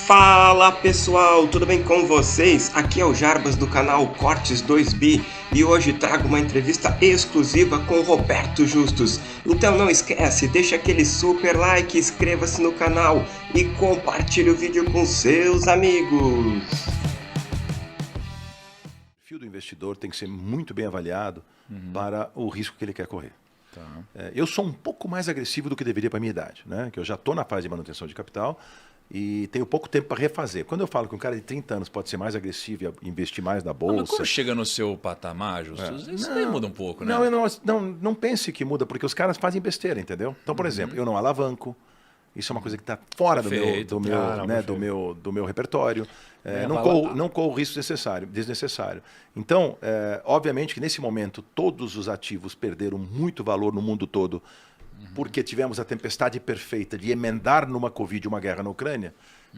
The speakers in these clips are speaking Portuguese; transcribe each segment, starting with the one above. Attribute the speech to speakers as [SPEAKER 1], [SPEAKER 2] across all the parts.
[SPEAKER 1] Fala pessoal, tudo bem com vocês? Aqui é o Jarbas do canal Cortes 2B e hoje trago uma entrevista exclusiva com Roberto Justus. Então não esquece, deixa aquele super like, inscreva-se no canal e compartilhe o vídeo com seus amigos.
[SPEAKER 2] O perfil do investidor tem que ser muito bem avaliado para o risco que ele quer correr.
[SPEAKER 3] Tá.
[SPEAKER 2] Eu sou um pouco mais agressivo do que deveria para a minha idade, né? Que eu já estou na fase de manutenção de capital e tenho pouco tempo para refazer. Quando eu falo que um cara de 30 anos pode ser mais agressivo e investir mais na bolsa...
[SPEAKER 3] Mas quando chega no seu patamar, Justus, isso daí muda um pouco, né?
[SPEAKER 2] Não pense que muda, porque os caras fazem besteira, entendeu? Então, por exemplo, eu não alavanco. Isso é uma coisa que está fora do meu repertório. Não corro risco desnecessário. Então, obviamente que nesse momento todos os ativos perderam muito valor no mundo todo, porque tivemos a tempestade perfeita de emendar numa Covid uma guerra na Ucrânia.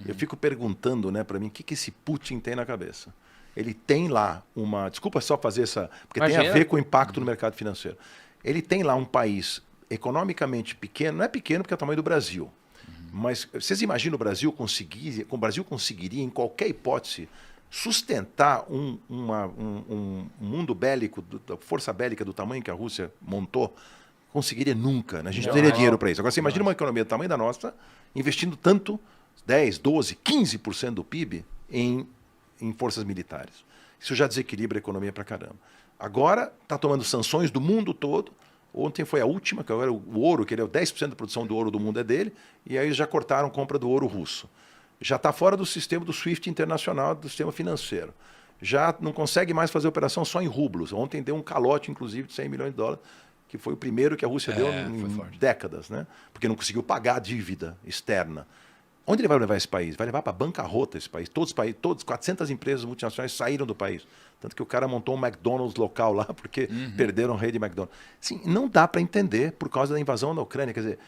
[SPEAKER 2] Eu fico perguntando, né, para mim, o que esse Putin tem na cabeça? Ele tem lá uma... Desculpa só fazer essa... Porque tem a ver com o impacto no mercado financeiro. Ele tem lá um país economicamente pequeno, não é pequeno porque é o tamanho do Brasil, mas vocês imaginam o Brasil conseguiria, em qualquer hipótese, sustentar um mundo bélico, da força bélica do tamanho que a Rússia montou? Conseguiria nunca, né? A gente não teria dinheiro para isso. Agora, você imagina uma economia do tamanho da nossa, investindo tanto, 10, 12, 15% do PIB em forças militares. Isso já desequilibra a economia para caramba. Agora, está tomando sanções do mundo todo. Ontem foi a última, que agora o ouro, que ele é 10% da produção do ouro do mundo é dele, e aí já cortaram a compra do ouro russo. Já está fora do sistema do SWIFT internacional, do sistema financeiro. Já não consegue mais fazer operação só em rublos. Ontem deu um calote, inclusive, de 100 milhões de dólares, que foi o primeiro que a Rússia deu em décadas, né? Porque não conseguiu pagar a dívida externa. Onde ele vai levar esse país? Vai levar para a bancarrota esse país. Todos 400 empresas multinacionais saíram do país. Tanto que o cara montou um McDonald's local lá, porque perderam a rede de McDonald's. Assim, não dá para entender por causa da invasão da Ucrânia. Quer dizer,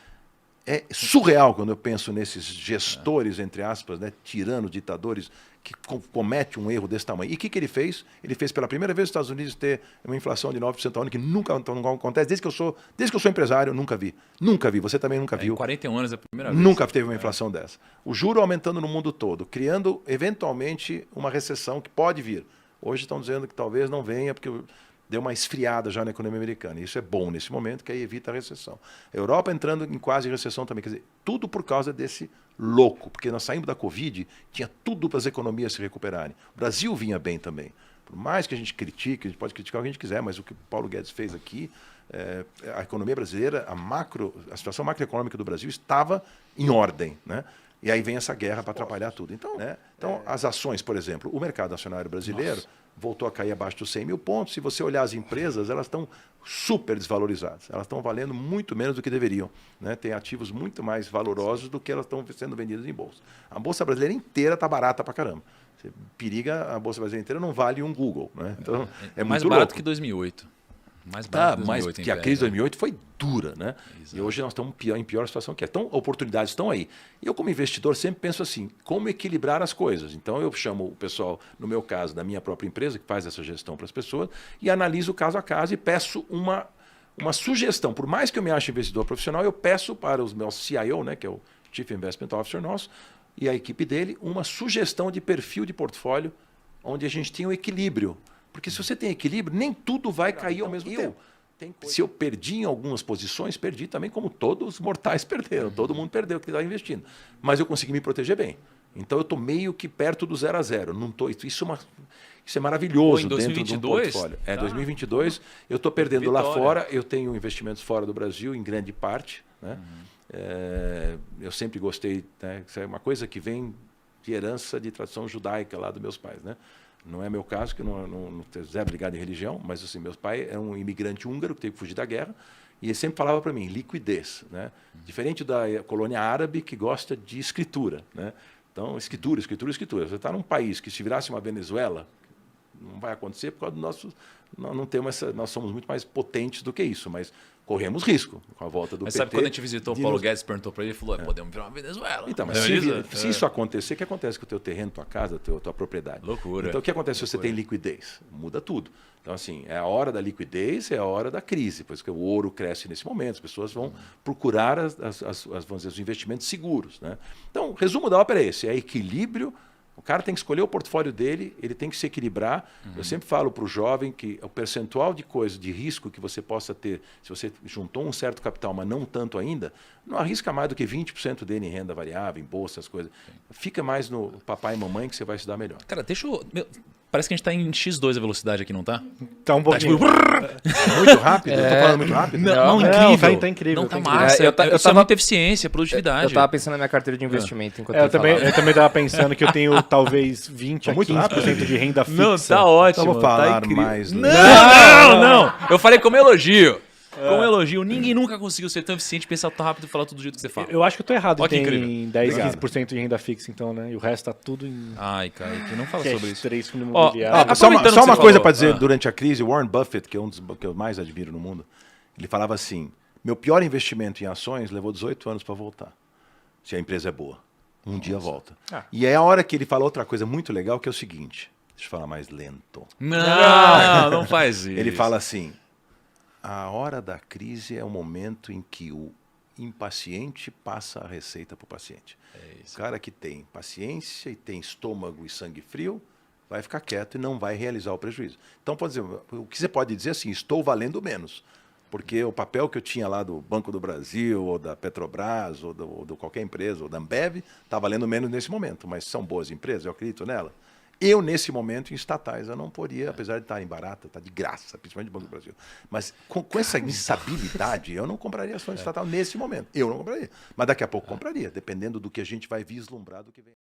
[SPEAKER 2] é surreal quando eu penso nesses gestores, entre aspas, né, tiranos, ditadores, que cometem um erro desse tamanho. E o que ele fez? Ele fez pela primeira vez os Estados Unidos ter uma inflação de 9% ao ano, que nunca acontece. Desde que eu sou empresário, nunca vi. Nunca vi. Você também nunca viu.
[SPEAKER 3] Em 41 anos é a primeira vez.
[SPEAKER 2] Nunca teve uma inflação dessa. O juro aumentando no mundo todo, criando, eventualmente, uma recessão que pode vir. Hoje estão dizendo que talvez não venha, porque deu uma esfriada já na economia americana. Isso é bom nesse momento, que aí evita a recessão. A Europa entrando em quase recessão também. Quer dizer, tudo por causa desse louco. Porque nós saímos da Covid, tinha tudo para as economias se recuperarem. O Brasil vinha bem também. Por mais que a gente critique, a gente pode criticar o que a gente quiser, mas o que o Paulo Guedes fez aqui, a economia brasileira, a situação macroeconômica do Brasil estava em ordem, né? E aí vem essa guerra para atrapalhar tudo. Então, as ações, por exemplo, o mercado acionário brasileiro voltou a cair abaixo dos 100 mil pontos. Se você olhar as empresas, elas estão super desvalorizadas. Elas estão valendo muito menos do que deveriam, né? Tem ativos muito mais valorosos do que elas estão sendo vendidas em bolsa. A bolsa brasileira inteira está barata para caramba. Você periga, a bolsa brasileira inteira não vale um Google, né? Então, é
[SPEAKER 3] mais
[SPEAKER 2] muito
[SPEAKER 3] barato
[SPEAKER 2] louco.
[SPEAKER 3] que 2008. Mais barato que 2008,
[SPEAKER 2] mas que a crise de 2008 foi dura, né? Exato. E hoje nós estamos em pior situação que é. Então, oportunidades estão aí. E eu, como investidor, sempre penso assim, como equilibrar as coisas. Então, eu chamo o pessoal, no meu caso, da minha própria empresa, que faz essa gestão para as pessoas, e analiso caso a caso e peço uma sugestão. Por mais que eu me ache investidor profissional, eu peço para os meus CIO, né, que é o Chief Investment Officer nosso, e a equipe dele, uma sugestão de perfil de portfólio, onde a gente tem um equilíbrio. Porque se você tem equilíbrio, nem tudo vai cair ao mesmo tempo. Se eu perdi em algumas posições, perdi também como todos os mortais perderam. Todo mundo perdeu que estava investindo. Mas eu consegui me proteger bem. Então eu estou meio que perto do 0 a 0. Não tô, isso é maravilhoso dentro de um portfólio. 2022 eu estou perdendo lá fora. Eu tenho investimentos fora do Brasil, em grande parte, né? Eu sempre gostei, né? Isso é uma coisa que vem de herança de tradição judaica lá dos meus pais, né? Não é meu caso, que não tenho zero ligado em religião, mas assim, meu pai é um imigrante húngaro que teve que fugir da guerra, e ele sempre falava para mim, liquidez, né? Diferente da colônia árabe, que gosta de escritura, né? Então, escritura. Você está num país que, se virasse uma Venezuela, não vai acontecer por causa do nosso... Não temos nós somos muito mais potentes do que isso, mas corremos risco com a volta do PT.
[SPEAKER 3] Mas sabe quando a gente visitou o Paulo Guedes, perguntou para ele, falou, podemos virar uma Venezuela.
[SPEAKER 2] Então, mas se isso acontecer, o que acontece com o teu terreno, tua casa, tua propriedade?
[SPEAKER 3] Loucura.
[SPEAKER 2] Então, o que acontece se você tem liquidez? Muda tudo. Então, assim, é a hora da liquidez, é a hora da crise, pois que o ouro cresce nesse momento, as pessoas vão procurar vamos dizer, os investimentos seguros. Né? Então, o resumo da ópera é esse, é equilíbrio. O cara tem que escolher o portfólio dele, ele tem que se equilibrar. Eu sempre falo para o jovem que o percentual de coisa, de risco que você possa ter, se você juntou um certo capital, mas não tanto ainda, não arrisca mais do que 20% dele em renda variável, em bolsa, as coisas. Fica mais no papai e mamãe que você vai se dar melhor.
[SPEAKER 3] Cara, deixa eu... Parece que a gente tá em X2 a velocidade aqui, não tá?
[SPEAKER 4] Tá um pouquinho.
[SPEAKER 2] Muito rápido? Eu tô falando muito rápido?
[SPEAKER 3] Não, incrível.
[SPEAKER 4] Tá incrível.
[SPEAKER 3] Não, tá massa. Eu tava muita eficiência, produtividade.
[SPEAKER 5] Eu tava pensando na minha carteira de investimento enquanto
[SPEAKER 4] eu também tava pensando que eu tenho talvez 20 a 15% de renda fixa.
[SPEAKER 3] Não, tá ótimo.
[SPEAKER 2] Vamos falar
[SPEAKER 3] tá
[SPEAKER 2] mais.
[SPEAKER 3] Não. Eu falei como elogio. Como elogio. Ninguém nunca conseguiu ser tão eficiente, pensar tão rápido e falar tudo do jeito que você fala.
[SPEAKER 4] Eu acho que eu tô errado.
[SPEAKER 3] Olha que
[SPEAKER 4] tem 10, 15% de renda fixa, então, né? E o resto tá tudo em...
[SPEAKER 3] Ai, Kaique, não fala sobre isso.
[SPEAKER 4] 3 fundo imobiliário.
[SPEAKER 2] Só uma coisa para dizer, durante a crise, Warren Buffett, que é um dos que eu mais admiro no mundo, ele falava assim, meu pior investimento em ações levou 18 anos para voltar, se a empresa é boa. Um dia volta. E é a hora que ele fala outra coisa muito legal, que é o seguinte, deixa eu falar mais lento.
[SPEAKER 3] Não faz isso.
[SPEAKER 2] Ele fala assim, a hora da crise é o momento em que o impaciente passa a receita para o paciente. O cara que tem paciência e tem estômago e sangue frio vai ficar quieto e não vai realizar o prejuízo. Então, pode dizer, o que você pode dizer assim, estou valendo menos. Porque o papel que eu tinha lá do Banco do Brasil, ou da Petrobras, ou do qualquer empresa, ou da Ambev, está valendo menos nesse momento. Mas são boas empresas, eu acredito nela. Eu, nesse momento, em estatais, eu não poderia, apesar de estarem baratas, está de graça, principalmente o Banco do Brasil. Mas com essa instabilidade, eu não compraria ações estatal nesse momento. Eu não compraria. Mas daqui a pouco compraria, dependendo do que a gente vai vislumbrar do que vem.